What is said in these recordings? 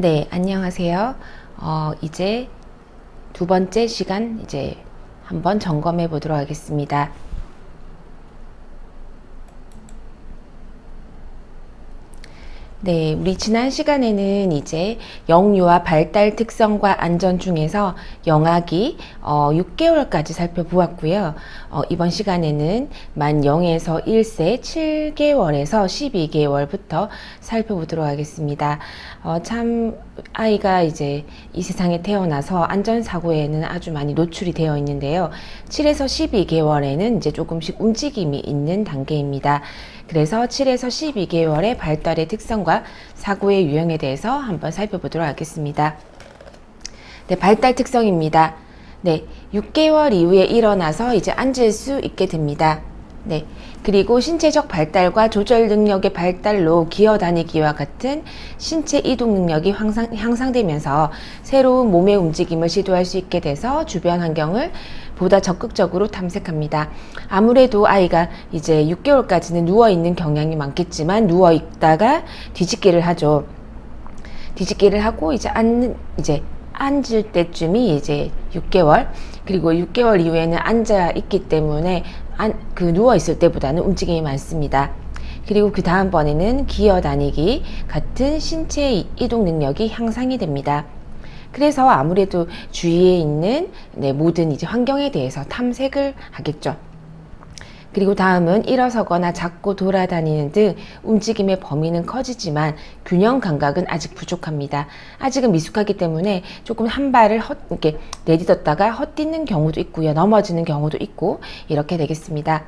네, 안녕하세요. 이제 두 번째 시간 한번 점검해 보도록 하겠습니다. 네, 우리 지난 시간에는 이제 영유아 발달 특성과 안전 중에서 영아기 6개월까지 살펴보았고요. 이번 시간에는 만 0에서 1세 7개월에서 12개월부터 살펴보도록 하겠습니다. 참 아이가 이제 이 세상에 태어나서 안전사고에는 아주 많이 노출이 되어 있는데요. 7에서 12개월에는 이제 조금씩 움직임이 있는 단계입니다. 그래서 7에서 12개월의 발달의 특성과 사고의 유형에 대해서 한번 살펴보도록 하겠습니다. 네, 발달 특성입니다. 네, 6개월 이후에 일어나서 이제 앉을 수 있게 됩니다. 네, 그리고 신체적 발달과 조절 능력의 발달로 기어다니기와 같은 신체 이동 능력이 향상되면서 새로운 몸의 움직임을 시도할 수 있게 돼서 주변 환경을 보다 적극적으로 탐색합니다. 아무래도 아이가 이제 6개월까지는 누워있는 경향이 많겠지만 누워있다가 뒤집기를 하죠. 뒤집기를 하고 이제 앉을 때쯤이 이제 6개월, 그리고 6개월 이후에는 앉아 있기 때문에 누워 있을 때보다는 움직임이 많습니다. 그리고 그 다음번에는 기어다니기 같은 신체 이동 능력이 향상이 됩니다. 그래서 아무래도 주위에 있는 모든 이제 환경에 대해서 탐색을 하겠죠. 그리고 다음은 일어서거나 잡고 돌아다니는 등 움직임의 범위는 커지지만 균형 감각은 아직 부족합니다. 아직은 미숙하기 때문에 조금 한 발을 이렇게 내딛었다가 헛디는 경우도 있고요. 넘어지는 경우도 있고 이렇게 되겠습니다.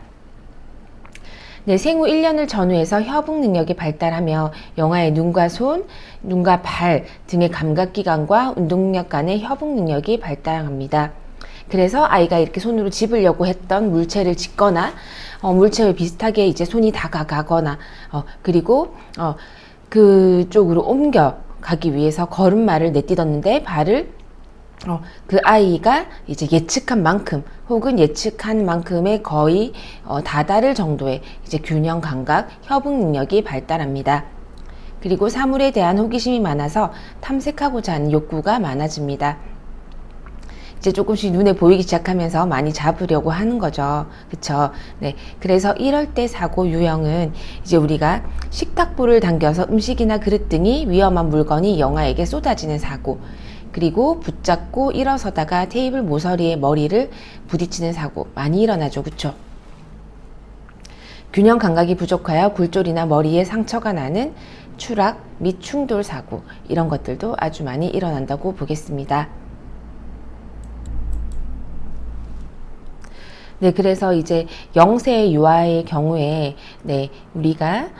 네, 생후 1년을 전후해서 협응 능력이 발달하며 영아의 눈과 손, 눈과 발 등의 감각기관과 운동력 간의 협응 능력이 발달합니다. 그래서 아이가 이렇게 손으로 집으려고 했던 물체를 짚거나 물체와 비슷하게 이제 손이 다가가거나 그리고 그쪽으로 옮겨 가기 위해서 걸음마를 내딛었는데 발을 그 아이가 이제 예측한 만큼 혹은 예측한 만큼의 거의 다다를 정도의 이제 균형 감각, 협응 능력이 발달합니다. 그리고 사물에 대한 호기심이 많아서 탐색하고자 하는 욕구가 많아집니다. 이제 조금씩 눈에 보이기 시작하면서 많이 잡으려고 하는 거죠. 그쵸? 네. 그래서 이럴 때 사고 유형은 이제 우리가 식탁보를 당겨서 음식이나 그릇 등이 위험한 물건이 영아에게 쏟아지는 사고, 그리고 붙잡고 일어서다가 테이블 모서리에 머리를 부딪히는 사고 많이 일어나죠. 그쵸? 균형 감각이 부족하여 굴절이나 머리에 상처가 나는 추락 및 충돌 사고, 이런 것들도 아주 많이 일어난다고 보겠습니다. 네, 그래서 이제 0세 유아의 경우에 우리가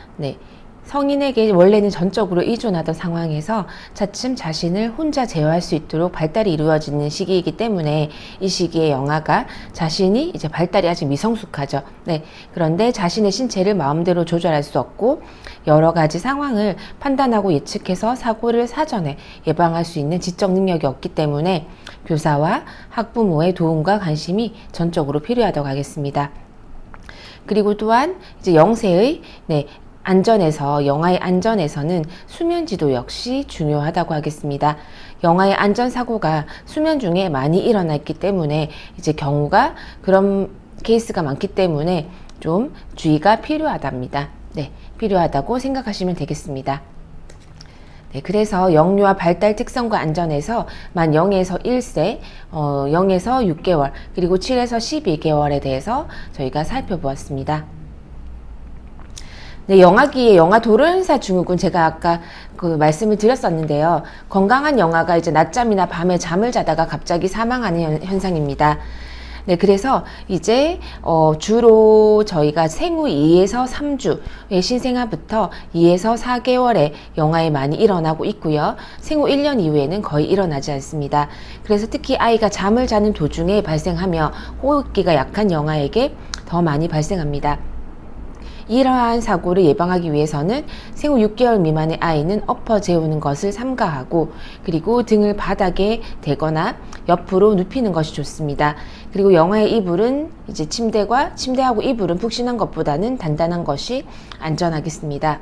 성인에게 원래는 전적으로 의존하던 상황에서 차츰 자신을 혼자 제어할 수 있도록 발달이 이루어지는 시기이기 때문에 이 시기에 영아가 자신이 이제 발달이 아직 미성숙하죠. 네. 그런데 자신의 신체를 마음대로 조절할 수 없고 여러 가지 상황을 판단하고 예측해서 사고를 사전에 예방할 수 있는 지적 능력이 없기 때문에 교사와 학부모의 도움과 관심이 전적으로 필요하다고 하겠습니다. 그리고 또한 이제 0세의 영아의 안전에서는 수면 지도 역시 중요하다고 하겠습니다. 영아의 안전사고가 수면 중에 많이 일어났기 때문에 이제 경우가 그런 케이스가 많기 때문에 좀 주의가 필요하답니다. 네, 필요하다고 생각하시면 되겠습니다. 네, 그래서 영유아 발달 특성과 안전에서 만 0에서 1세, 0에서 6개월, 그리고 7에서 12개월에 대해서 저희가 살펴보았습니다. 네, 영아기의 영아도련사 증후군 제가 아까 말씀을 드렸었는데요. 건강한 영아가 이제 낮잠이나 밤에 잠을 자다가 갑자기 사망하는 현상입니다. 네, 그래서 이제 주로 저희가 생후 2에서 3주의 신생아부터 2에서 4개월에 영아에 많이 일어나고 있고요. 생후 1년 이후에는 거의 일어나지 않습니다. 그래서 특히 아이가 잠을 자는 도중에 발생하며 호흡기가 약한 영아에게 더 많이 발생합니다. 이러한 사고를 예방하기 위해서는 생후 6개월 미만의 아이는 엎어 재우는 것을 삼가하고, 그리고 등을 바닥에 대거나 옆으로 눕히는 것이 좋습니다. 그리고 영아의 이불은 이제 침대하고 이불은 푹신한 것보다는 단단한 것이 안전하겠습니다.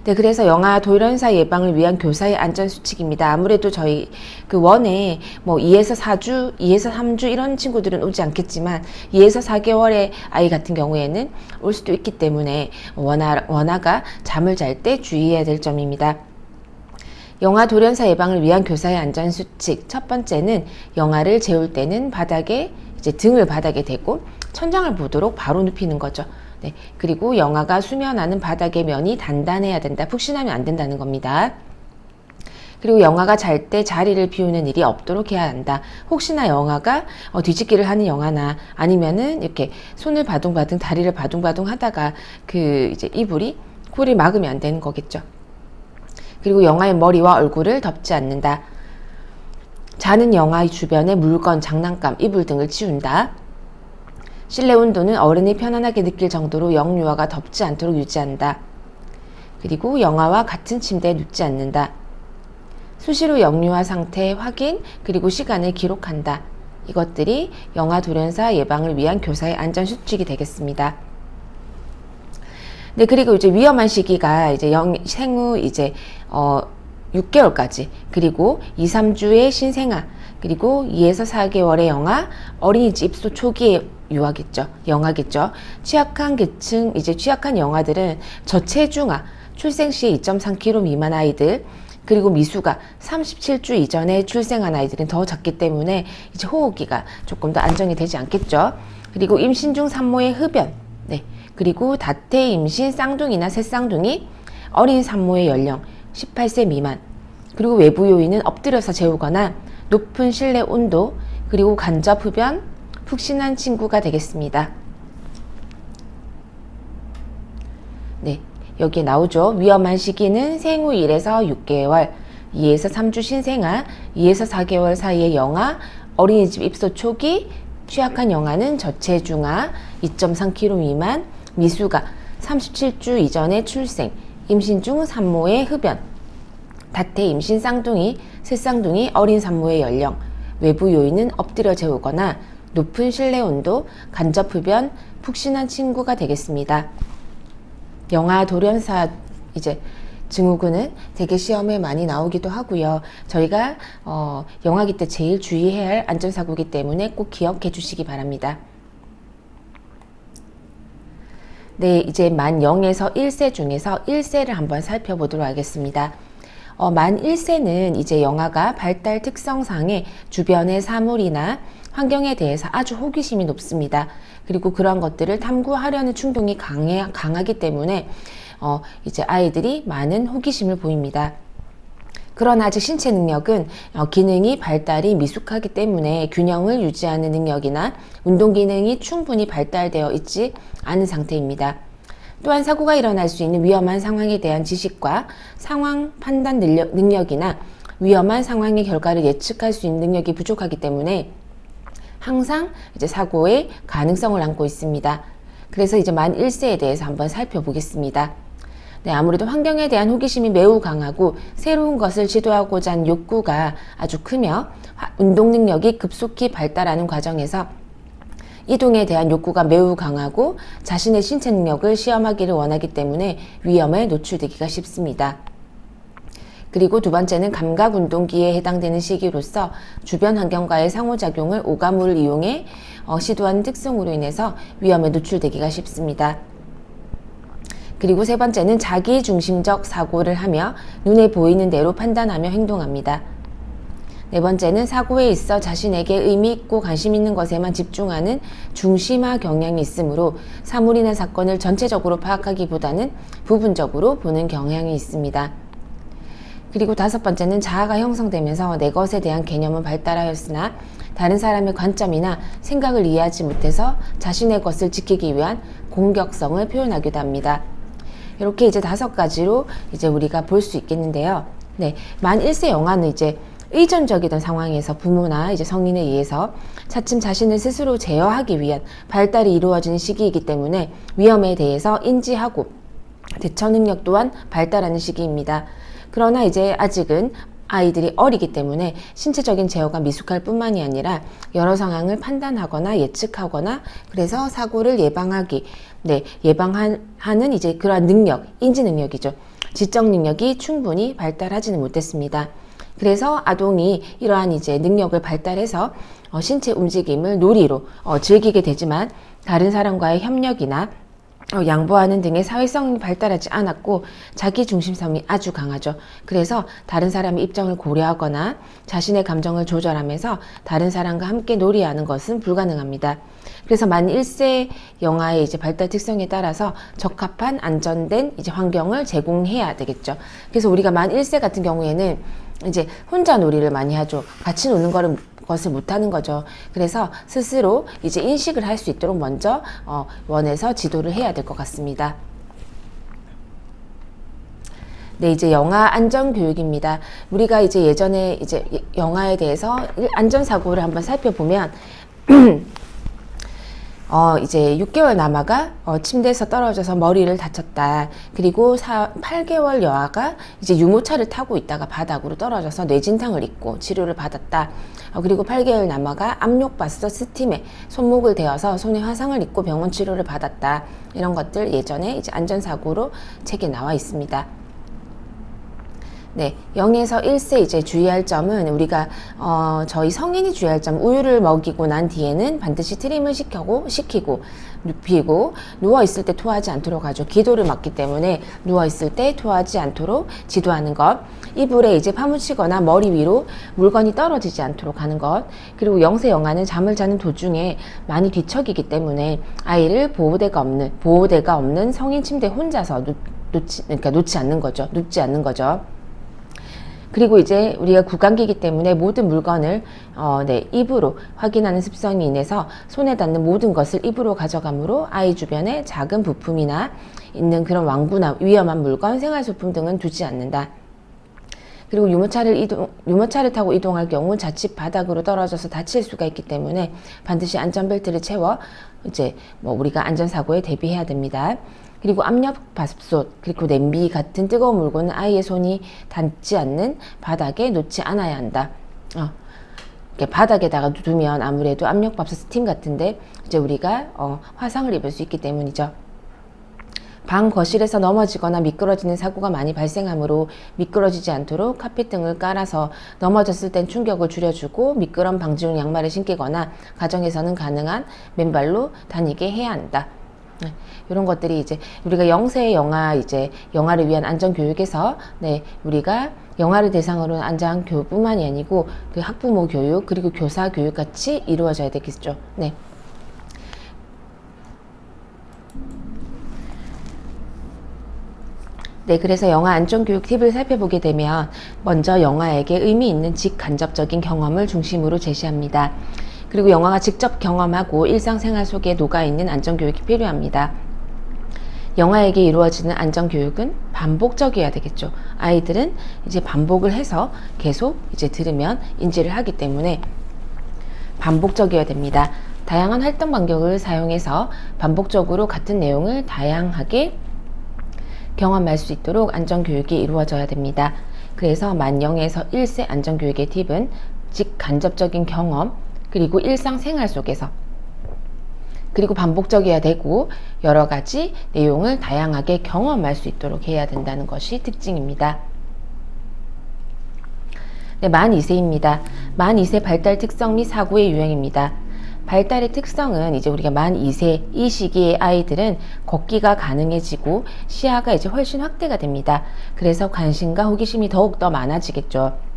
네, 그래서 영아 돌연사 예방을 위한 교사의 안전수칙입니다. 아무래도 저희 그 원에 뭐 2에서 4주, 2에서 3주 이런 친구들은 오지 않겠지만 2에서 4개월의 아이 같은 경우에는 올 수도 있기 때문에 원아가 잠을 잘 때 주의해야 될 점입니다. 영아 돌연사 예방을 위한 교사의 안전수칙. 첫 번째는 영아를 재울 때는 바닥에 이제 등을 바닥에 대고 천장을 보도록 바로 눕히는 거죠. 네, 그리고 영아가 수면하는 바닥의 면이 단단해야 된다. 푹신하면 안 된다는 겁니다. 그리고 영아가 잘 때 자리를 비우는 일이 없도록 해야 한다. 혹시나 영아가 뒤집기를 하는 영아나 아니면은 이렇게 손을 바둥바둥 다리를 바둥바둥 하다가 그 이제 이불이 코를 막으면 안 되는 거겠죠. 그리고 영아의 머리와 얼굴을 덮지 않는다. 자는 영아 주변에 물건, 장난감, 이불 등을 치운다. 실내 온도는 어른이 편안하게 느낄 정도로 영유아가 덥지 않도록 유지한다. 그리고 영아와 같은 침대에 눕지 않는다. 수시로 영유아 상태 확인, 그리고 시간을 기록한다. 이것들이 영아 돌연사 예방을 위한 교사의 안전수칙이 되겠습니다. 네, 그리고 이제 위험한 시기가 이제 생후 이제 6개월까지, 그리고 2, 3주의 신생아, 그리고 2에서 4개월의 영아, 어린이집 입소 초기의 영아겠죠. 취약한 계층, 이제 취약한 영아들은 저체중아, 출생 시 2.3kg 미만 아이들, 그리고 미수가 37주 이전에 출생한 아이들은 더 작기 때문에 이제 호흡기가 조금 더 안정이 되지 않겠죠. 그리고 임신 중 산모의 흡연, 네, 그리고 다태 임신 쌍둥이나 새쌍둥이, 어린 산모의 연령 18세 미만, 그리고 외부 요인은 엎드려서 재우거나 높은 실내 온도, 그리고 간접 흡연, 푹신한 친구가 되겠습니다. 네, 여기에 나오죠. 위험한 시기는 생후 1에서 6개월, 2에서 3주 신생아, 2에서 4개월 사이의 영아, 어린이집 입소 초기, 취약한 영아는 저체중아, 2.3kg 미만, 미수가 37주 이전의 출생, 임신 중 산모의 흡연, 다태 임신 쌍둥이, 새쌍둥이, 어린 산모의 연령, 외부 요인은 엎드려 재우거나 높은 실내 온도, 간접 흡연, 푹신한 친구가 되겠습니다. 영아 돌연사 이제 증후군은 되게 시험에 많이 나오기도 하고요. 저희가 영아기 때 제일 주의해야 할 안전사고이기 때문에 꼭 기억해 주시기 바랍니다. 네, 이제 만 0에서 1세 중에서 1세를 한번 살펴보도록 하겠습니다. 만 1세는 이제 영아가 발달 특성상의 주변의 사물이나 환경에 대해서 아주 호기심이 높습니다. 그리고 그러한 것들을 탐구하려는 충동이 강하기 때문에 이제 아이들이 많은 호기심을 보입니다. 그러나 아직 신체 능력은 기능이 발달이 미숙하기 때문에 균형을 유지하는 능력이나 운동 기능이 충분히 발달되어 있지 않은 상태입니다. 또한 사고가 일어날 수 있는 위험한 상황에 대한 지식과 상황 판단 능력이나 위험한 상황의 결과를 예측할 수 있는 능력이 부족하기 때문에 항상 이제 사고의 가능성을 안고 있습니다. 그래서 이제 만 1세에 대해서 한번 살펴보겠습니다. 네, 아무래도 환경에 대한 호기심이 매우 강하고 새로운 것을 시도하고자 하는 욕구가 아주 크며 운동 능력이 급속히 발달하는 과정에서 이동에 대한 욕구가 매우 강하고 자신의 신체 능력을 시험하기를 원하기 때문에 위험에 노출되기가 쉽습니다. 그리고 두 번째는 감각운동기에 해당되는 시기로서 주변 환경과의 상호작용을 오감을 이용해 시도하는 특성으로 인해서 위험에 노출되기가 쉽습니다. 그리고 세 번째는 자기중심적 사고를 하며 눈에 보이는 대로 판단하며 행동합니다. 네 번째는 사고에 있어 자신에게 의미 있고 관심 있는 것에만 집중하는 중심화 경향이 있으므로 사물이나 사건을 전체적으로 파악하기보다는 부분적으로 보는 경향이 있습니다. 그리고 다섯 번째는 자아가 형성되면서 내 것에 대한 개념은 발달하였으나 다른 사람의 관점이나 생각을 이해하지 못해서 자신의 것을 지키기 위한 공격성을 표현하기도 합니다. 이렇게 이제 5가지로 이제 우리가 볼 수 있겠는데요. 네, 만 1세 영아는 이제 의존적이던 상황에서 부모나 이제 성인에 의해서 차츰 자신을 스스로 제어하기 위한 발달이 이루어지는 시기이기 때문에 위험에 대해서 인지하고 대처 능력 또한 발달하는 시기입니다. 그러나 이제 아직은 아이들이 어리기 때문에 신체적인 제어가 미숙할 뿐만이 아니라 여러 상황을 판단하거나 예측하거나 그래서 사고를 예방하는 이제 그러한 능력, 인지 능력이죠. 지적 능력이 충분히 발달하지는 못했습니다. 그래서 아동이 이러한 이제 능력을 발달해서 신체 움직임을 놀이로 즐기게 되지만 다른 사람과의 협력이나 양보하는 등의 사회성이 발달하지 않았고 자기 중심성이 아주 강하죠. 그래서 다른 사람의 입장을 고려하거나 자신의 감정을 조절하면서 다른 사람과 함께 놀이하는 것은 불가능합니다. 그래서 만 1세 영아의 이제 발달 특성에 따라서 적합한 안전된 이제 환경을 제공해야 되겠죠. 그래서 우리가 만 1세 같은 경우에는 이제 혼자 놀이를 많이 하죠. 같이 노는 것을 못하는 거죠. 그래서 스스로 이제 인식을 할 수 있도록 먼저 원에서 지도를 해야 될 것 같습니다. 네, 이제 영아 안전 교육입니다. 우리가 이제 예전에 이제 영아에 대해서 안전사고를 한번 살펴보면 이제 6개월 남아가 침대에서 떨어져서 머리를 다쳤다. 그리고 8개월 여아가 이제 유모차를 타고 있다가 바닥으로 떨어져서 뇌진탕을 입고 치료를 받았다. 그리고 8개월 남아가 압력밥솥 스팀에 손목을 대어서 손에 화상을 입고 병원 치료를 받았다. 이런 것들 예전에 이제 안전사고로 책에 나와 있습니다. 네, 0에서 1세 이제 주의할 점은 우리가 저희 성인이 주의할 점, 우유를 먹이고 난 뒤에는 반드시 트림을 시키고 눕히고 누워있을 때 토하지 않도록 하죠. 기도를 맞기 때문에 누워있을 때 토하지 않도록 지도하는 것, 이불에 이제 파묻히거나 머리 위로 물건이 떨어지지 않도록 하는 것, 그리고 0세 영아는 잠을 자는 도중에 많이 뒤척이기 때문에 아이를 보호대가 없는 성인 침대에 혼자서 눕지 않는 거죠. 그리고 이제 우리가 구강기이기 때문에 모든 물건을 입으로 확인하는 습성이 인해서 손에 닿는 모든 것을 입으로 가져가므로 아이 주변에 작은 부품이나 있는 그런 왕구나 위험한 물건, 생활소품 등은 두지 않는다. 그리고 유모차를 타고 이동할 경우 자칫 바닥으로 떨어져서 다칠 수가 있기 때문에 반드시 안전벨트를 채워 이제 우리가 안전사고에 대비해야 됩니다. 그리고 압력밥솥, 그리고 냄비 같은 뜨거운 물건은 아이의 손이 닿지 않는 바닥에 놓지 않아야 한다. 이렇게 바닥에다가 두면 아무래도 압력밥솥 스팀 같은데 이제 우리가 화상을 입을 수 있기 때문이죠. 방 거실에서 넘어지거나 미끄러지는 사고가 많이 발생하므로 미끄러지지 않도록 카펫 등을 깔아서 넘어졌을 땐 충격을 줄여주고 미끄럼 방지용 양말을 신기거나 가정에서는 가능한 맨발로 다니게 해야 한다. 이런 것들이 이제 우리가 0세 영아를 위한 안전교육에서 우리가 영아를 대상으로 한 안전교육뿐만이 아니고 그 학부모 교육 그리고 교사 교육 같이 이루어져야 되겠죠. 네. 네, 그래서 영아 안전교육 팁을 살펴보게 되면 먼저 영아에게 의미 있는 직간접적인 경험을 중심으로 제시합니다. 그리고 영아가 직접 경험하고 일상생활 속에 녹아있는 안전교육이 필요합니다. 영아에게 이루어지는 안전교육은 반복적이어야 되겠죠. 아이들은 이제 반복을 해서 계속 이제 들으면 인지를 하기 때문에 반복적이어야 됩니다. 다양한 활동 반경을 사용해서 반복적으로 같은 내용을 다양하게 경험할 수 있도록 안전교육이 이루어져야 됩니다. 그래서 만 0에서 1세 안전교육의 팁은 직간접적인 경험, 그리고 일상생활 속에서 그리고 반복적이어야 되고 여러 가지 내용을 다양하게 경험할 수 있도록 해야 된다는 것이 특징입니다. 네, 만 2세입니다. 만 2세 발달 특성 및 사고의 유형입니다. 발달의 특성은 이제 우리가 만 2세 이 시기의 아이들은 걷기가 가능해지고 시야가 이제 훨씬 확대가 됩니다. 그래서 관심과 호기심이 더욱더 많아지겠죠.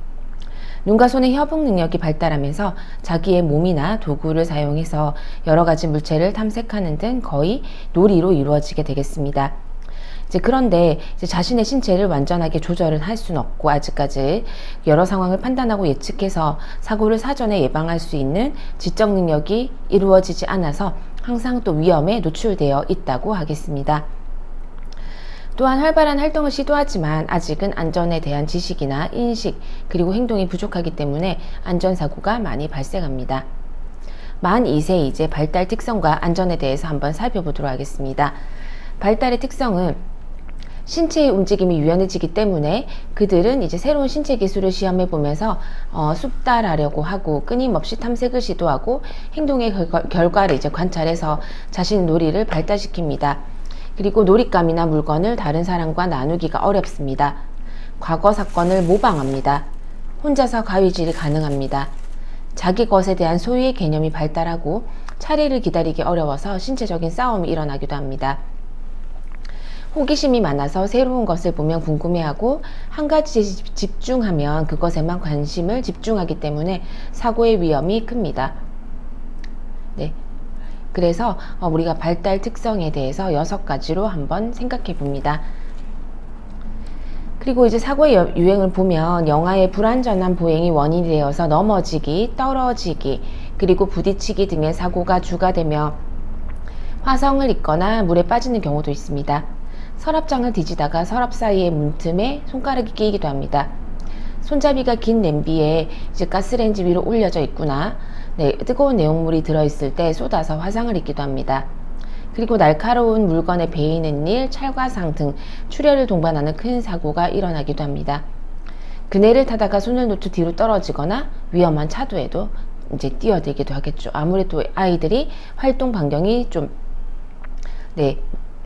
눈과 손의 협응 능력이 발달하면서 자기의 몸이나 도구를 사용해서 여러 가지 물체를 탐색하는 등 거의 놀이로 이루어지게 되겠습니다. 그런데 자신의 신체를 완전하게 조절을 할 수는 없고 아직까지 여러 상황을 판단하고 예측해서 사고를 사전에 예방할 수 있는 지적 능력이 이루어지지 않아서 항상 또 위험에 노출되어 있다고 하겠습니다. 또한 활발한 활동을 시도하지만 아직은 안전에 대한 지식이나 인식 그리고 행동이 부족하기 때문에 안전사고가 많이 발생합니다. 만 2세 이제 발달 특성과 안전에 대해서 한번 살펴보도록 하겠습니다. 발달의 특성은 신체의 움직임이 유연해지기 때문에 그들은 이제 새로운 신체 기술을 시험해 보면서 숙달하려고 하고 끊임없이 탐색을 시도하고 행동의 결과를 이제 관찰해서 자신의 놀이를 발달시킵니다. 그리고 놀잇감이나 물건을 다른 사람과 나누기가 어렵습니다. 과거 사건을 모방합니다. 혼자서 가위질이 가능합니다. 자기 것에 대한 소유의 개념이 발달하고 차례를 기다리기 어려워서 신체적인 싸움이 일어나기도 합니다. 호기심이 많아서 새로운 것을 보면 궁금해하고 한 가지에 집중하면 그것에만 관심을 집중하기 때문에 사고의 위험이 큽니다. 네. 그래서 우리가 발달 특성에 대해서 6가지로 한번 생각해 봅니다. 그리고 이제 사고의 유행을 보면 영아의 불완전한 보행이 원인이 되어서 넘어지기, 떨어지기, 그리고 부딪히기 등의 사고가 주가 되며 화성을 입거나 물에 빠지는 경우도 있습니다. 서랍장을 뒤지다가 서랍 사이의 문틈에 손가락이 끼이기도 합니다. 손잡이가 긴 냄비에 이제 가스레인지 위로 올려져 있구나. 네, 뜨거운 내용물이 들어있을 때 쏟아서 화상을 입기도 합니다. 그리고 날카로운 물건에 베이는 일, 찰과상 등 출혈을 동반하는 큰 사고가 일어나기도 합니다. 그네를 타다가 손을 놓쳐 뒤로 떨어지거나 위험한 차도에도 이제 뛰어들기도 하겠죠. 아무래도 아이들이 활동 반경이 좀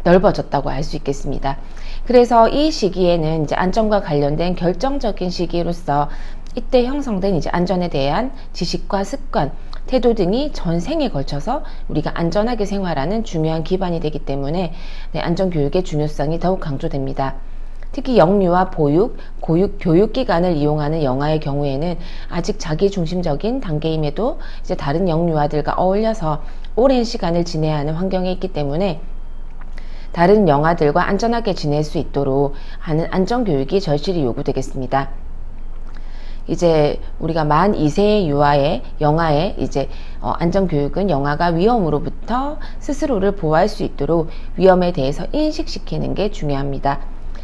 넓어졌다고 알 수 있겠습니다. 그래서 이 시기에는 이제 안전과 관련된 결정적인 시기로서 이때 형성된 이제 안전에 대한 지식과 습관, 태도 등이 전생에 걸쳐서 우리가 안전하게 생활하는 중요한 기반이 되기 때문에 안전교육의 중요성이 더욱 강조됩니다. 특히 영유아 보육, 교육기관을 이용하는 영아의 경우에는 아직 자기중심적인 단계임에도 이제 다른 영유아들과 어울려서 오랜 시간을 지내야 하는 환경에 있기 때문에 다른 영아들과 안전하게 지낼 수 있도록 하는 안전교육이 절실히 요구되겠습니다. 이제 우리가 만 2세의 영아의 이제 안전교육은 영아가 위험으로부터 스스로를 보호할 수 있도록 위험에 대해서 인식시키는 게 중요합니다.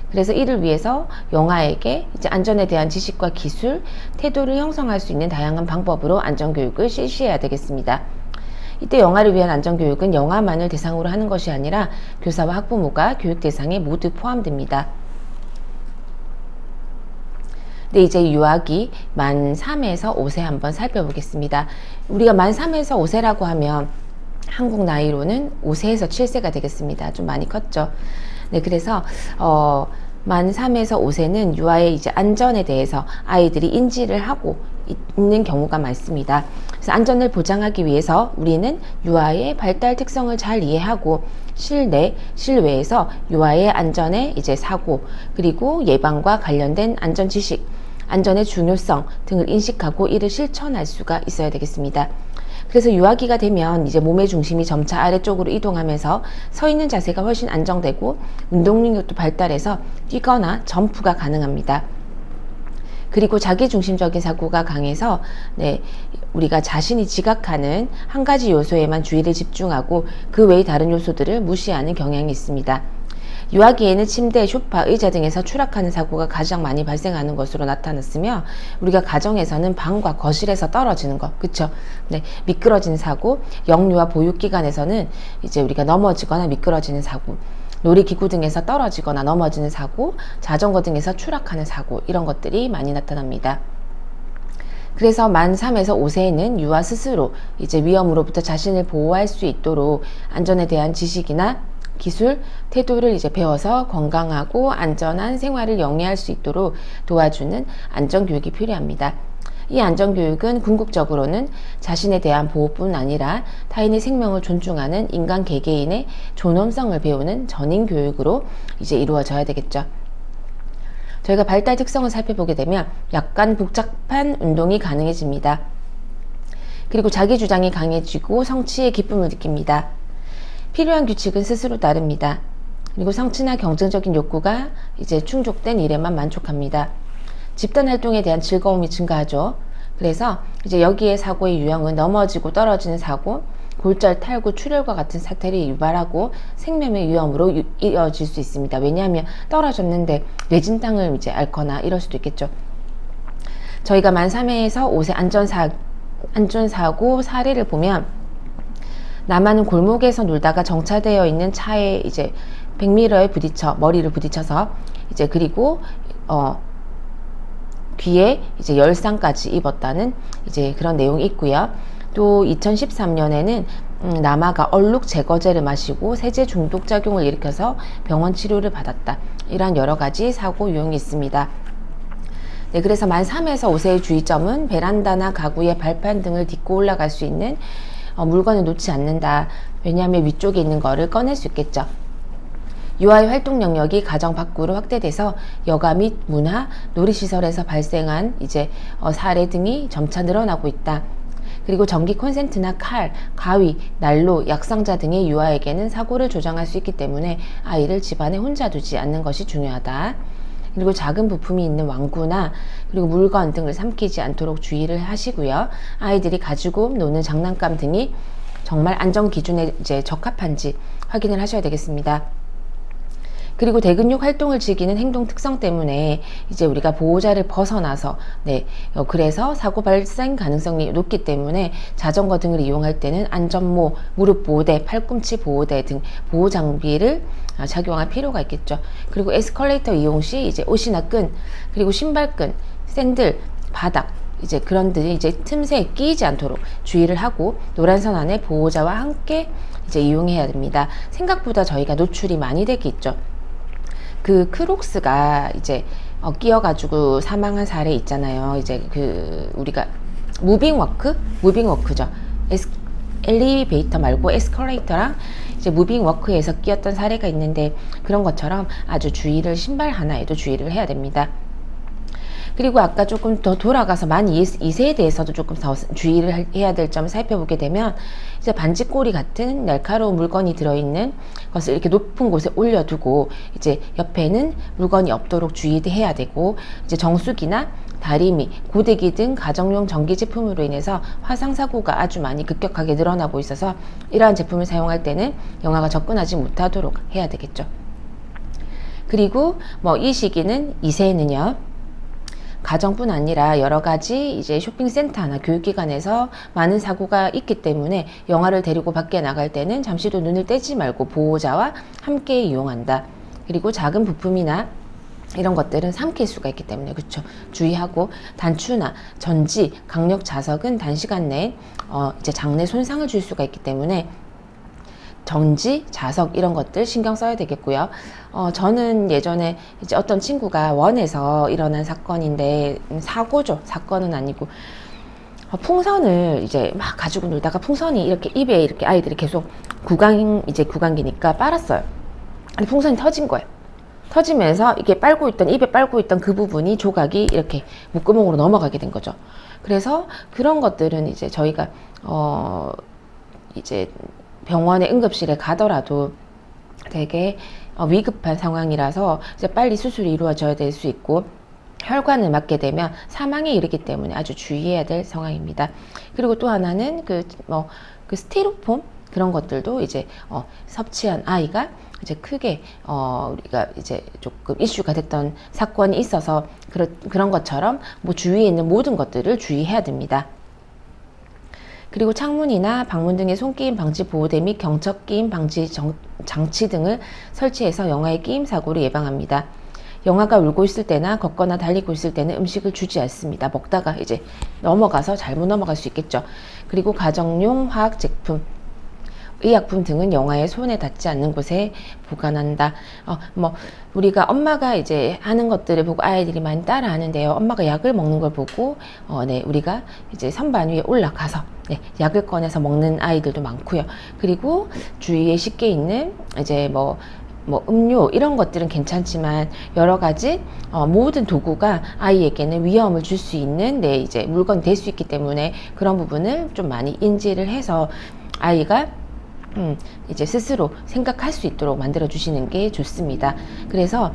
그래서 이를 위해서 영아에게 이제 안전에 대한 지식과 기술, 태도를 형성할 수 있는 다양한 방법으로 안전교육을 실시해야 되겠습니다. 이때 영아를 위한 안전교육은 영아만을 대상으로 하는 것이 아니라 교사와 학부모가 교육 대상에 모두 포함됩니다. 네, 이제 유아기 만 3에서 5세 한번 살펴보겠습니다. 우리가 만 3에서 5세라고 하면 한국 나이로는 5세에서 7세가 되겠습니다. 좀 많이 컸죠. 네, 그래서 만 3에서 5세는 유아의 이제 안전에 대해서 아이들이 인지를 하고 있는 경우가 많습니다. 그래서 안전을 보장하기 위해서 우리는 유아의 발달 특성을 잘 이해하고 실내, 실외에서 유아의 안전의 이제 사고, 그리고 예방과 관련된 안전 지식, 안전의 중요성 등을 인식하고 이를 실천할 수가 있어야 되겠습니다. 그래서 유아기가 되면 이제 몸의 중심이 점차 아래쪽으로 이동하면서 서 있는 자세가 훨씬 안정되고 운동 능력도 발달해서 뛰거나 점프가 가능합니다. 그리고 자기중심적인 사고가 강해서 우리가 자신이 지각하는 한 가지 요소에만 주의를 집중하고 그 외의 다른 요소들을 무시하는 경향이 있습니다. 유아기에는 침대, 소파, 의자 등에서 추락하는 사고가 가장 많이 발생하는 것으로 나타났으며 우리가 가정에서는 방과 거실에서 떨어지는 것, 그쵸? 네, 미끄러지는 사고, 영유아 보육기관에서는 이제 우리가 넘어지거나 미끄러지는 사고, 놀이기구 등에서 떨어지거나 넘어지는 사고, 자전거 등에서 추락하는 사고, 이런 것들이 많이 나타납니다. 그래서 만 3에서 5세에는 유아 스스로 이제 위험으로부터 자신을 보호할 수 있도록 안전에 대한 지식이나 기술, 태도를 이제 배워서 건강하고 안전한 생활을 영위할 수 있도록 도와주는 안전교육이 필요합니다. 이 안전교육은 궁극적으로는 자신에 대한 보호뿐 아니라 타인의 생명을 존중하는 인간 개개인의 존엄성을 배우는 전인교육으로 이제 이루어져야 되겠죠. 저희가 발달 특성을 살펴보게 되면 약간 복잡한 운동이 가능해집니다. 그리고 자기 주장이 강해지고 성취의 기쁨을 느낍니다. 필요한 규칙은 스스로 따릅니다. 그리고 성취나 경쟁적인 욕구가 이제 충족된 일에만 만족합니다. 집단 활동에 대한 즐거움이 증가하죠. 그래서 이제 여기에 사고의 유형은 넘어지고 떨어지는 사고, 골절, 탈구, 출혈과 같은 사태를 유발하고 생명의 위험으로 이어질 수 있습니다. 왜냐하면 떨어졌는데 뇌진탕을 이제 앓거나 이럴 수도 있겠죠. 저희가 만 3회에서 5세 안전사고 사례를 보면 남한은 골목에서 놀다가 정차되어 있는 차에 이제 백미러에 머리를 부딪혀서 이제 그리고 귀에 이제 열상까지 입었다는 이제 그런 내용이 있고요. 또 2013년에는 남아가 얼룩 제거제를 마시고 세제 중독 작용을 일으켜서 병원 치료를 받았다. 이러한 여러 가지 사고 유형이 있습니다. 네, 그래서 만 3에서 5세의 주의점은 베란다나 가구의 발판 등을 딛고 올라갈 수 있는 물건을 놓지 않는다. 왜냐하면 위쪽에 있는 거를 꺼낼 수 있겠죠. 유아의 활동 영역이 가정 밖으로 확대돼서 여가 및 문화, 놀이시설에서 발생한 사례 등이 점차 늘어나고 있다. 그리고 전기 콘센트나 칼, 가위, 난로, 약상자 등의 유아에게는 사고를 조장할 수 있기 때문에 아이를 집안에 혼자 두지 않는 것이 중요하다. 그리고 작은 부품이 있는 왕구나 그리고 물건 등을 삼키지 않도록 주의를 하시고요. 아이들이 가지고 노는 장난감 등이 정말 안전 기준에 적합한지 확인을 하셔야 되겠습니다. 그리고 대근육 활동을 즐기는 행동 특성 때문에 우리가 보호자를 벗어나서 그래서 사고 발생 가능성이 높기 때문에 자전거 등을 이용할 때는 안전모, 무릎 보호대, 팔꿈치 보호대 등 보호 장비를 착용할 필요가 있겠죠. 그리고 에스컬레이터 이용 시 옷이나 끈, 그리고 신발끈, 샌들, 바닥 그런 들이 틈새에 끼이지 않도록 주의를 하고 노란선 안에 보호자와 함께 이용해야 됩니다. 생각보다 저희가 노출이 많이 되게 있죠. 그 크록스가 끼어가지고 사망한 사례 있잖아요. 우리가 무빙워크죠. 엘리베이터 말고 에스컬레이터랑 무빙워크에서 끼었던 사례가 있는데 그런 것처럼 아주 신발 하나에도 주의를 해야 됩니다. 그리고 아까 조금 더 돌아가서 만 2세에 대해서도 조금 더 주의를 해야 될 점을 살펴보게 되면 반지꼬리 같은 날카로운 물건이 들어있는 것을 이렇게 높은 곳에 올려두고 옆에는 물건이 없도록 주의해야 되고 정수기나 다리미, 고데기 등 가정용 전기 제품으로 인해서 화상사고가 아주 많이 급격하게 늘어나고 있어서 이러한 제품을 사용할 때는 영아가 접근하지 못하도록 해야 되겠죠. 그리고 이 시기는 2세는요. 가정뿐 아니라 여러 가지 쇼핑센터나 교육기관에서 많은 사고가 있기 때문에 영아를 데리고 밖에 나갈 때는 잠시도 눈을 떼지 말고 보호자와 함께 이용한다. 그리고 작은 부품이나 이런 것들은 삼킬 수가 있기 때문에 그렇죠. 주의하고 단추나 전지, 강력 자석은 단시간 내에 장내 손상을 줄 수가 있기 때문에 전지, 자석 이런 것들 신경 써야 되겠고요. 저는 예전에 어떤 친구가 원에서 일어난 사건인데 사고죠. 사건은 아니고 풍선을 막 가지고 놀다가 풍선이 이렇게 입에 이렇게 아이들이 계속 구강기니까 빨았어요. 근데 풍선이 터진 거예요. 터지면서 이게 입에 빨고 있던 그 부분이 조각이 이렇게 목구멍으로 넘어가게 된 거죠. 그래서 그런 것들은 저희가 병원의 응급실에 가더라도 되게 위급한 상황이라서 빨리 수술이 이루어져야 될 수 있고 혈관을 맞게 되면 사망에 이르기 때문에 아주 주의해야 될 상황입니다. 그리고 또 하나는 그 스티로폼 그런 것들도 섭취한 아이가 크게 우리가 조금 이슈가 됐던 사건이 있어서 그런 것처럼 주위에 있는 모든 것들을 주의해야 됩니다. 그리고 창문이나 방문 등의 손끼임 방지 보호대 및 경첩 끼임 방지 장치 등을 설치해서 영아의 끼임 사고를 예방합니다. 영아가 울고 있을 때나 걷거나 달리고 있을 때는 음식을 주지 않습니다. 먹다가 넘어가서 잘못 넘어갈 수 있겠죠. 그리고 가정용 화학 제품, 의약품 등은 영아의 손에 닿지 않는 곳에 보관한다. 우리가 엄마가 하는 것들을 보고 아이들이 많이 따라 하는데요. 엄마가 약을 먹는 걸 보고 우리가 선반 위에 올라가서 약을 꺼내서 먹는 아이들도 많고요. 그리고 주위에 쉽게 있는 음료 이런 것들은 괜찮지만 여러 가지 모든 도구가 아이에게는 위험을 줄 수 있는 물건이 될 수 있기 때문에 그런 부분을 좀 많이 인지를 해서 아이가 스스로 생각할 수 있도록 만들어 주시는 게 좋습니다. 그래서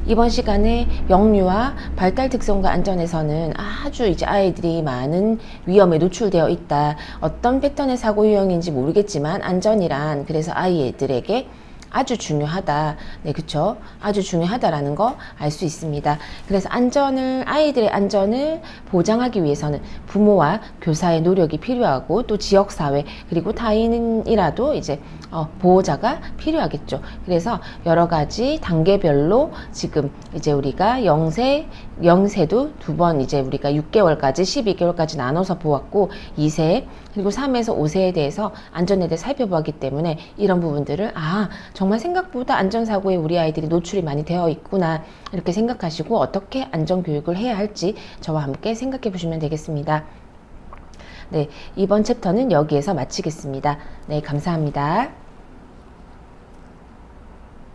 이번 시간에 영유아 발달 특성과 안전에서는 아주 아이들이 많은 위험에 노출되어 있다. 어떤 패턴의 사고 유형인지 모르겠지만 안전이란 그래서 아이들에게 아주 중요하다. 네, 그쵸? 아주 중요하다라는 거 알 수 있습니다. 그래서 아이들의 안전을 보장하기 위해서는 부모와 교사의 노력이 필요하고 또 지역사회 그리고 타인이라도 이제 보호자가 필요하겠죠. 그래서 여러 가지 단계별로 지금 이제 우리가 영세도 두 번 이제 우리가 6개월까지 12개월까지 나눠서 보았고 2세 그리고 3에서 5세에 대해서 안전에 대해 살펴보았기 때문에 이런 부분들을 정말 생각보다 안전사고에 우리 아이들이 노출이 많이 되어 있구나 이렇게 생각하시고 어떻게 안전교육을 해야 할지 저와 함께 생각해 보시면 되겠습니다. 네, 이번 챕터는 여기에서 마치겠습니다. 네, 감사합니다.